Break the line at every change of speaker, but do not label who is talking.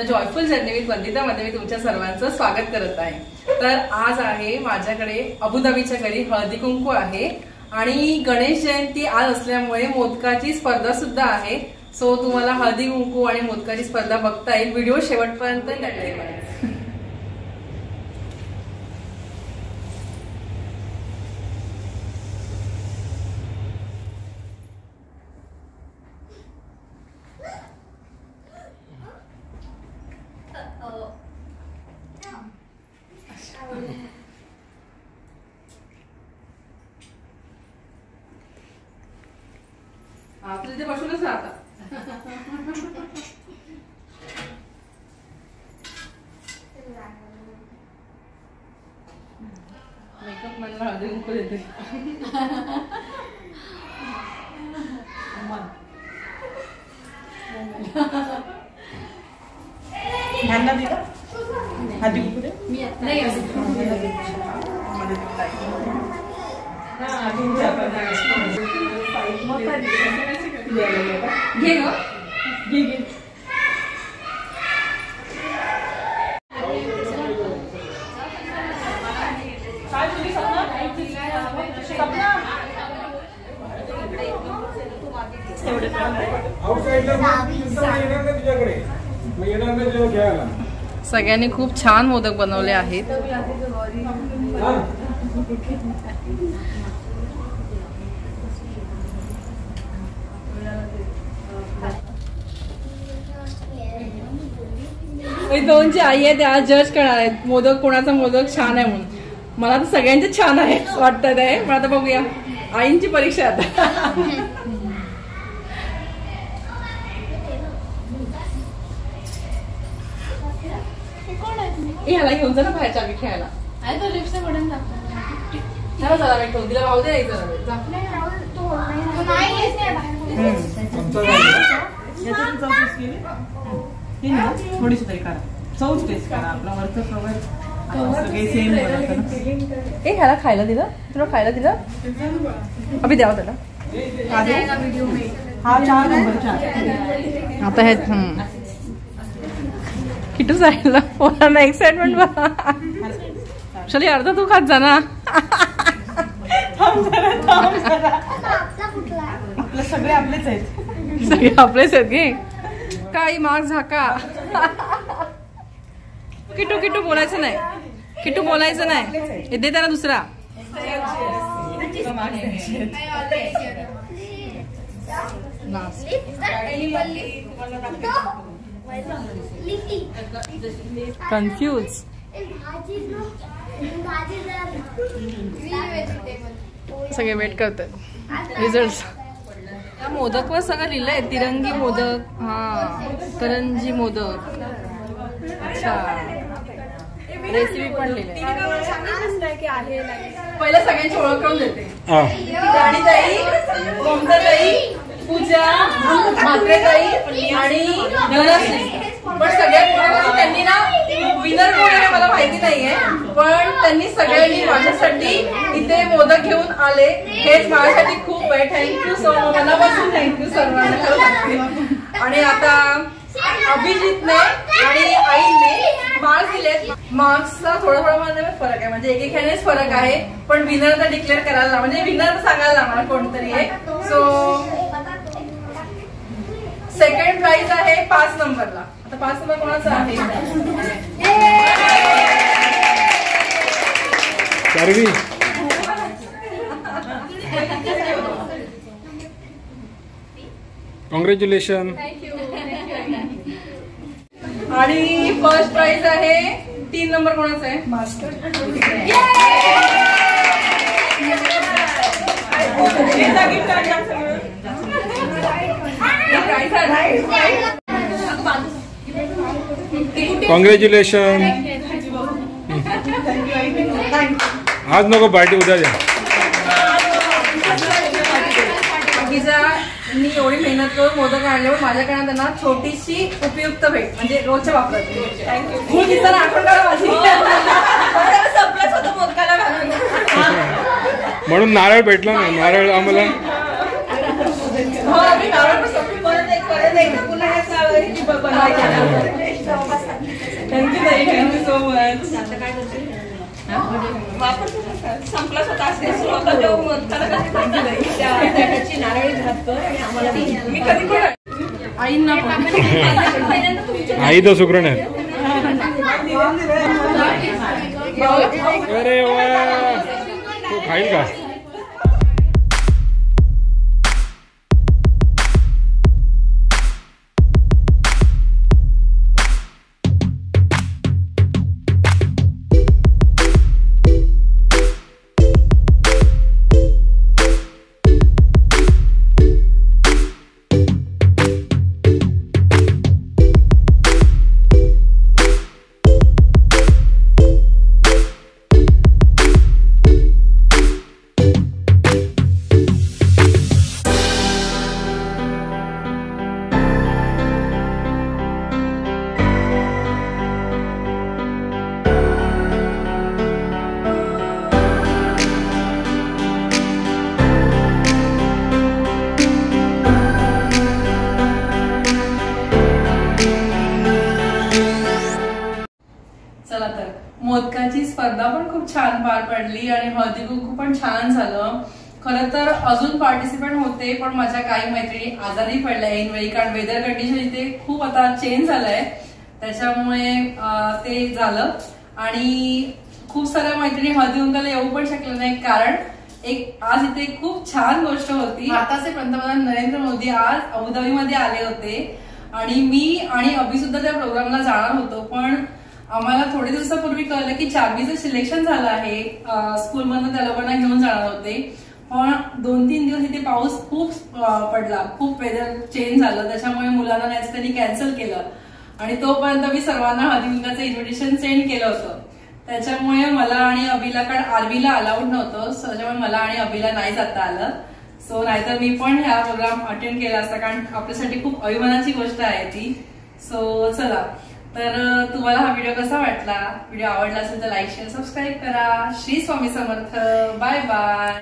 तर joyful journey with वंदितामध्ये मी तुमच्या सर्वांचं स्वागत करत आहे। तर आज आहे माझ्याकडे अबुधाबीच्या घरी हळदी कुंकू आहे आणि गणेश जयंती आज असल्यामुळे मोदकाची स्पर्धा सुद्धा आहे। सो तुम्हाला हळदी कुंकू आणि मोदकाची स्पर्धा बघता येईल। व्हिडिओ शेवटपर्यंत नक्की तिथे बसूनच राहता। मेकअप मला हळदी कुंकू देते।
ह्यांना दिला हळदी कुंकू दे।
नाही घे ग घे घे। सगळ्यांनी खूप छान मोदक बनवले आहेत। दोनची आई आहे त्या जज करणार आहेत मोदक कोणाचा मोदक छान आहे म्हणून। मला तर सगळ्यांचे छान आहे वाटतात आहे, पण आता बघूया आईंची परीक्षा आता। ह्याला घेऊन जा ना बाहेरच्या आम्ही खेळायला। चला चला भेटतो तिला भाऊ दे
थोडीशी तरी करा, चौच टेस्ट करा। आपला वरचं कवर सगळे सेम बनवतात।
ए ह्याला खायला दिलं, तुला खायला दिलं अभि द्यावं त्याला।
हा 4 नंबर
आता हे किटू जायला पोरांना एक्साइटमेंट बघा। चल अर्धा तू खात जा ना।
आपलं सगळे आपलेच आहेत,
सगळे आपलेच आहेत घे। काही मार्क्स झाका। किटू किटू बोलायचं नाही, किटू बोलायचं नाही। दे त्याला दुसरा। कन्फ्यूज सगळे वेट करतात रिझल्ट। मोदक वर सगळं लिहिलंय, तिरंगी मोदक, हा करंजी मोदक, अच्छा रेसिपी पण लिहिली। पहिलं सगळ्यांची ओळख करून देते। राणीताई, ममताताई, पूजा, म्हात्रेताई आणि धनश्री। पण सगळ्यात महत्त्वाचं त्यांनी ना विनर कोण आहे मला माहिती नाहीये, पण त्यांनी सगळ्यांनी माझ्यासाठी इथे मोदक घेऊन आले, हेच माझ्यासाठी खूप आहे। थँक्यू सो मच, मनापासून थँक्यू सर्वांना। आणि आता अभिजितने आणि आईने मार्क्स दिलेत। मार्क्सचा थोडा मध्ये फरक आहे, म्हणजे एकेकानेच फरक आहे, पण विनर तर डिक्लेअर करायला म्हणजे विनर सांगायला लागणार कोणतरी आहे। सो सेकंड प्राइज आहे 5 नंबरला। आता 5 नंबर कोणाचा आहे?
कॉंग्रॅच्युलेशन।
आणि फर्स्ट प्राइज आहे 3 नंबर कोणाचा आहे? मास्टर।
कॉंग्रॅच्युलेशन। आज नको पार्टी, उद्या द्या।
मी एवढी मेहनत करून मोदक आणल्यावर माझ्याकडे त्यांना छोटीशी उपयुक्त भेट म्हणजे रोजच्या वापराची। थँक्यू। मी तिचा आठवण काढा माझी सप्लायच होतं मोदकाला घालून
म्हणून नारळ भेटला ना, नारळ आम्हाला।
हो मी नारळ पण परत एक पुन्हा बनवायची। थँक्यू ताई, थँक्यू सो मच.
संपला स्वतः होता त्याची नारळी भात कर आणि आम्हाला
मी कधी पण आईंना पण
आई तो सुकरण आहे. अरे वा, तू खाईल का?
चला तर मोदकाची स्पर्धा पण खूप छान पार पडली आणि हळदी कुंकू पण छान झालं. खरं तर अजून पार्टिसिपेंट होते पण माझ्या काही मैत्रिणी आजारी पडल्या ऐनवेळी, कारण वेदर कंडिशन इथे खूप आता चेंज झालंय त्याच्यामुळे ते झालं. आणि खूप साऱ्या मैत्रिणी हळदी कुंकाला येऊ पण शकल्या नाही, कारण एक आज इथे खूप छान गोष्ट होती. भारताचे पंतप्रधान नरेंद्र मोदी आज अबुधाबीमध्ये आले होते आणि मी आणि अभि सुद्धा त्या प्रोग्रामला जाणार होतो. पण आम्हाला थोडे दिवसापूर्वी कळलं की चाबीचं सिलेक्शन झालं आहे, स्कूलमधनं त्या लोकांना घेऊन जाणार होते. पण 2-3 दिवस इथे पाऊस खूप पडला, खूप वेदर चेंज झालं, त्याच्यामुळे मुलांना नाही त्यांनी कॅन्सल केलं. आणि तोपर्यंत मी सर्वांना हळदी कुंकाचं इन्व्हिटेशन सेंड केलं होतं. त्याच्यामुळे मला आणि अभिला, कारण आर्वीला अलाउड नव्हतं, त्याच्यामुळे मला आणि अभिला नाही जाता आलं. सो नाहीतर मी पण ह्या प्रोग्राम अटेंड केला असता, कारण आपल्यासाठी खूप अभिमानाची गोष्ट आहे ती. सो चला, तर तुम्हाला हा व्हिडिओ कसा वाटला? व्हिडिओ आवडला असेल तर लाईक शेअर सबस्क्राईब करा. श्री स्वामी समर्थ. Bye bye.